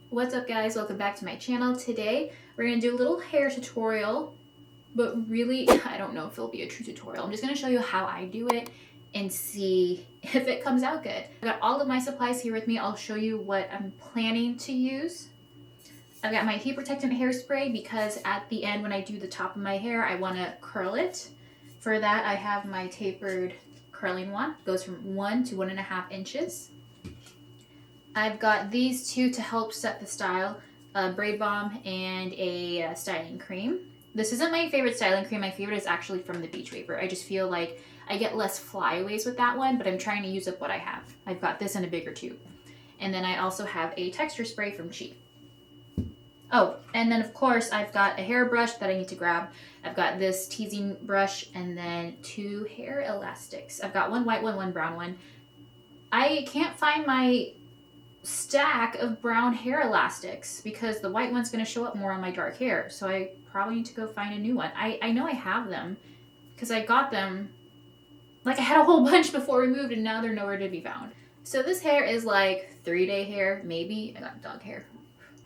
What's up guys, welcome back to my channel. Today we're going to do a little hair tutorial, but really I don't know if it'll be a true tutorial. I'm just going to show you how I do it and see if it comes out good. I've got all of my supplies here with me. I'll show you what I'm planning to use. I've got my heat protectant hairspray because at the end when I do the top of my hair I want to curl it. For that I have my tapered curling wand. It goes from 1 to 1.5 inches. I've got these two to help set the style, a braid balm and a styling cream. This isn't my favorite styling cream. My favorite is actually from the Beach Vapor. I just feel like I get less flyaways with that one, but I'm trying to use up what I have. I've got this in a bigger tube. And then I also have a texture spray from Chi. Oh, and then of course I've got a hairbrush that I need to grab. I've got this teasing brush and then 2 hair elastics. I've got one white one, one brown one. I can't find my stack of brown hair elastics because the white one's going to show up more on my dark hair, so I probably need to go find a new one. I know I have them because I got them, like I had a whole bunch before we moved and now they're nowhere to be found. So this hair is like 3-day hair, maybe. I got dog hair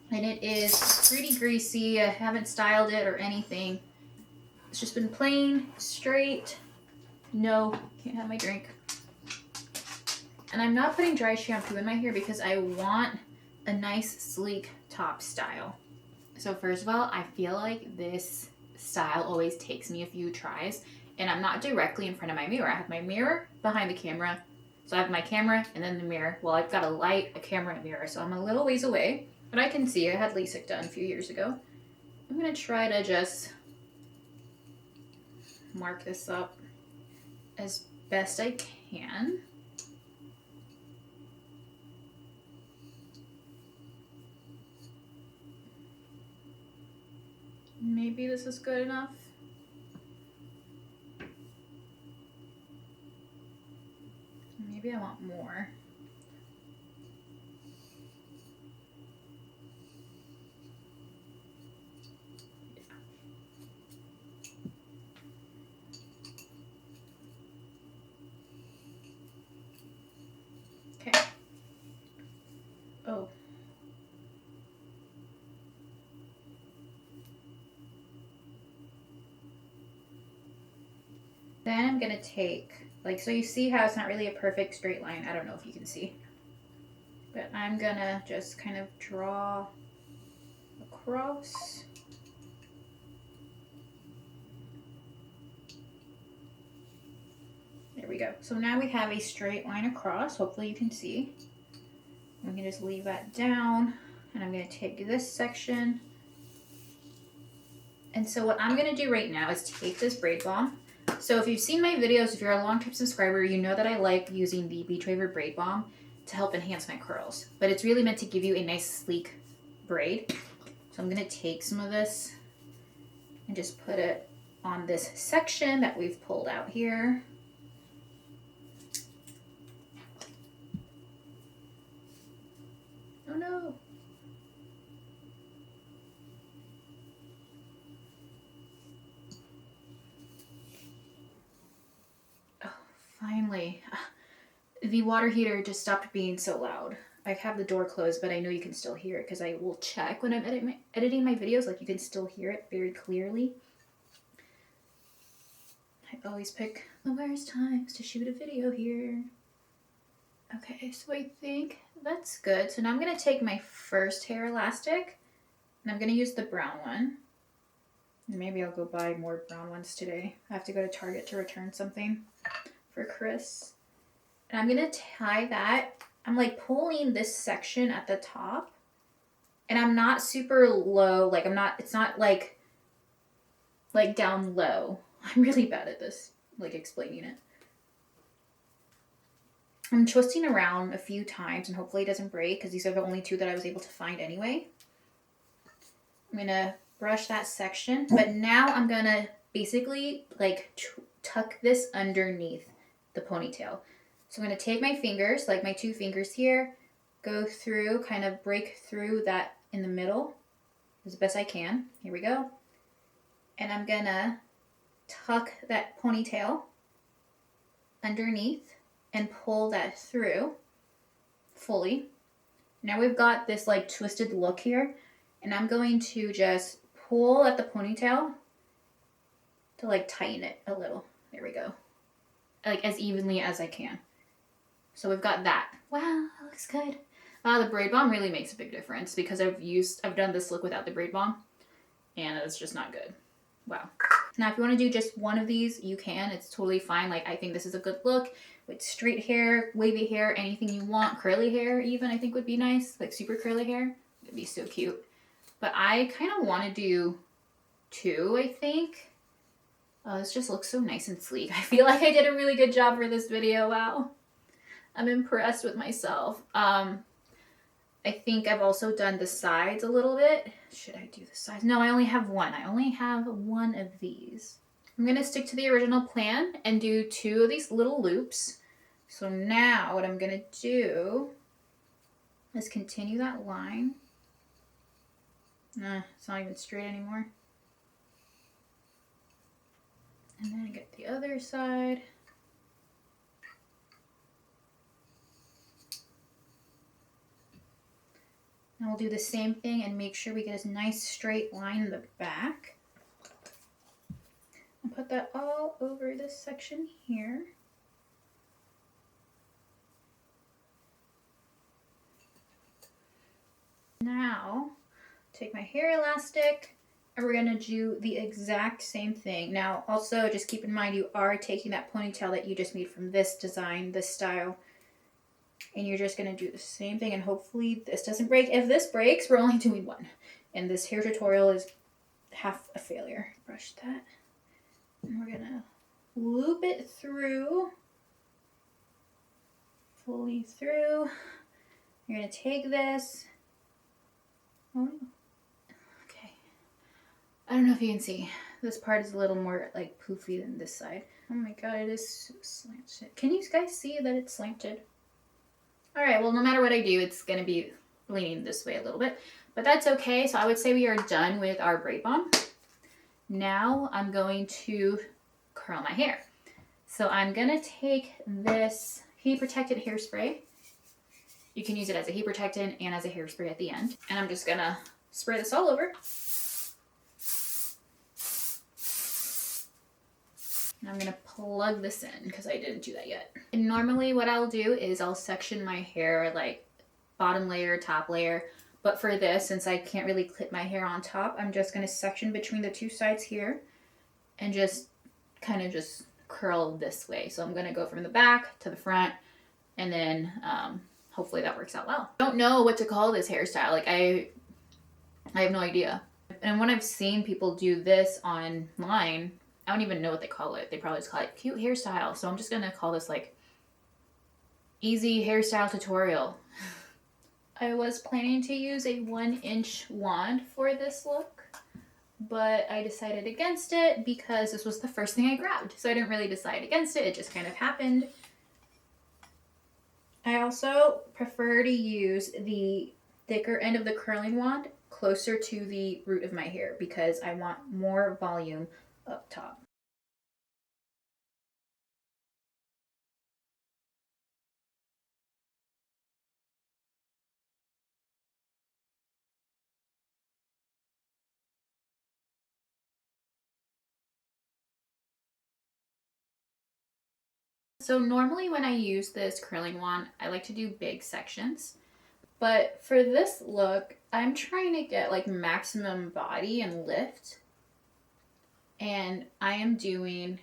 and it is pretty greasy. I haven't styled it or anything. It's just been plain, straight. No, can't have my drink. And I'm not putting dry shampoo in my hair because I want a nice sleek top style. So first of all, I feel like this style always takes me a few tries and I'm not directly in front of my mirror. I have my mirror behind the camera. So I have my camera and then the mirror. Well, I've got a light, a camera, and a mirror. So I'm a little ways away, but I can see. I had LASIK done a few years ago. I'm gonna try to just mark this up as best I can. Maybe this is good enough. Maybe I want more. Okay. Oh. Then I'm gonna take, like, so you see how it's not really a perfect straight line. I don't know if you can see. But I'm gonna just kind of draw across. There we go. So now we have a straight line across. Hopefully you can see. We can just leave that down. And I'm gonna take this section. And so what I'm gonna do right now is take this braid balm. So if you've seen my videos, if you're a long-term subscriber, you know that I like using the Beach Vapor braid balm to help enhance my curls. But it's really meant to give you a nice sleek braid. So I'm gonna take some of this and just put it on this section that we've pulled out here. Oh no. Finally, the water heater just stopped being so loud. I have the door closed, but I know you can still hear it because I will check when I'm editing my videos. Like, you can still hear it very clearly. I always pick the worst times to shoot a video here. Okay, so I think that's good. So now I'm going to take my first hair elastic and I'm going to use the brown one. Maybe I'll go buy more brown ones today. I have to go to Target to return something for Chris. And I'm gonna tie that. I'm like pulling this section at the top and I'm not super low. Like it's not like down low. I'm really bad at this, like explaining it. I'm twisting around a few times and hopefully it doesn't break because these are the only 2 that I was able to find anyway. I'm gonna brush that section, but now I'm gonna basically like tuck this underneath the ponytail. So I'm going to take my fingers, like my 2 fingers here, go through, kind of break through that in the middle as best I can. Here we go. And I'm going to tuck that ponytail underneath and pull that through fully. Now we've got this like twisted look here, and I'm going to just pull at the ponytail to like tighten it a little. There we go. Like as evenly as I can. So we've got that. Wow, that looks good. The braid balm really makes a big difference because I've done this look without the braid balm, and it's just not good. Wow. Now if you want to do just one of these, you can. It's totally fine. Like I think this is a good look with straight hair, wavy hair, anything you want. Curly hair even I think would be nice. Like super curly hair. It'd be so cute. But I kind of want to do two, I think. Oh, this just looks so nice and sleek. I feel like I did a really good job for this video. Wow. I'm impressed with myself. I think I've also done the sides a little bit. Should I do the sides? No, I only have one. I only have one of these. I'm going to stick to the original plan and do two of these little loops. So now what I'm going to do is continue that line. It's not even straight anymore. And then get the other side. And we'll do the same thing and make sure we get a nice straight line in the back. And put that all over this section here. Now, take my hair elastic, and we're gonna do the exact same thing. Now, also just keep in mind you are taking that ponytail that you just made from this design, this style, and you're just gonna do the same thing, and hopefully this doesn't break. If this breaks, we're only doing one, and this hair tutorial is half a failure. Brush that, and we're gonna loop it through, fully through. You're gonna take this. Oh, okay. I don't know if you can see. This part is a little more like poofy than this side. Oh my god, it is so slanted. Can you guys see that it's slanted? Alright, well no matter what I do, it's going to be leaning this way a little bit. But that's okay. So I would say we are done with our braid balm. Now I'm going to curl my hair. So I'm going to take this heat protected hairspray. You can use it as a heat protectant and as a hairspray at the end. And I'm just going to spray this all over. And I'm going to plug this in because I didn't do that yet. And normally what I'll do is I'll section my hair like bottom layer, top layer. But for this, since I can't really clip my hair on top, I'm just going to section between the two sides here and just kind of just curl this way. So I'm going to go from the back to the front, and then hopefully that works out well. I don't know what to call this hairstyle. Like I have no idea. And when I've seen people do this online, I don't even know what they call it. They probably just call it cute hairstyle. So I'm just going to call this like easy hairstyle tutorial. I was planning to use a 1-inch wand for this look, but I decided against it because this was the first thing I grabbed. So I didn't really decide against it. It just kind of happened. I also prefer to use the thicker end of the curling wand closer to the root of my hair because I want more volume up top. So normally when I use this curling wand, I like to do big sections. But for this look, I'm trying to get like maximum body and lift. And I am doing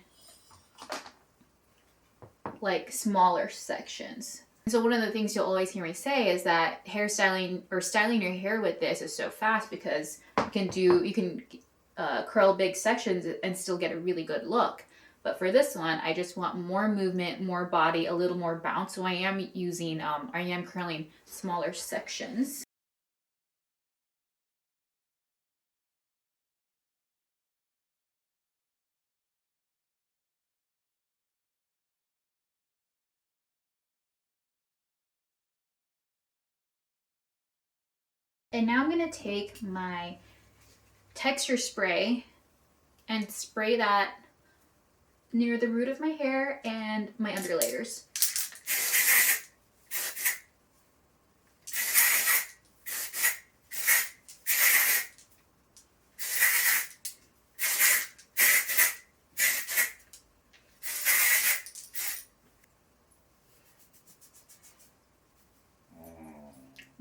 like smaller sections. So one of the things you'll always hear me say is that hairstyling or styling your hair with this is so fast because you can curl big sections and still get a really good look. But for this one, I just want more movement, more body, a little more bounce. So I am curling smaller sections. And now I'm going to take my texture spray and spray that near the root of my hair and my underlayers.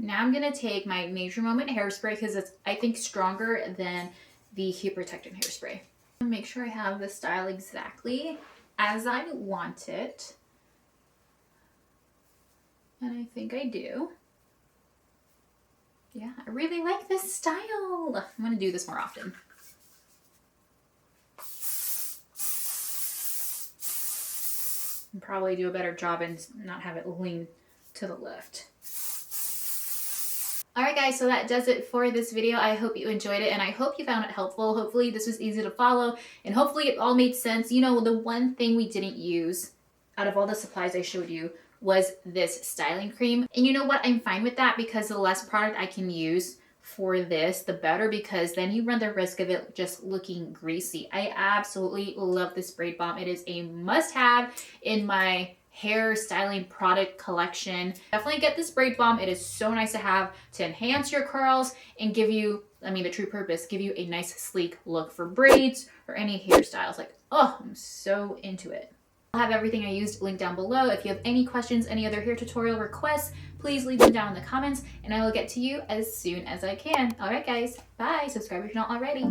Now I'm gonna take my Nature Moment hairspray because it's, I think, stronger than the heat protectant hairspray. Make sure I have the style exactly as I want it. And I think I do. Yeah, I really like this style. I'm gonna do this more often. And probably do a better job and not have it lean to the left. Alright guys, so that does it for this video. I hope you enjoyed it and I hope you found it helpful. Hopefully this was easy to follow and hopefully it all made sense. You know, the one thing we didn't use out of all the supplies I showed you was this styling cream. And you know what? I'm fine with that because the less product I can use for this, the better, because then you run the risk of it just looking greasy. I absolutely love this braid balm. It is a must-have in my hair styling product collection. Definitely get this braid balm. It is so nice to have to enhance your curls and give you, I mean the true purpose, give you a nice sleek look for braids or any hairstyles. Like, oh, I'm so into it. I'll have everything I used linked down below. If you have any questions, any other hair tutorial requests, please leave them down in the comments and I will get to you as soon as I can. All right guys, bye. Subscribe if you're not already.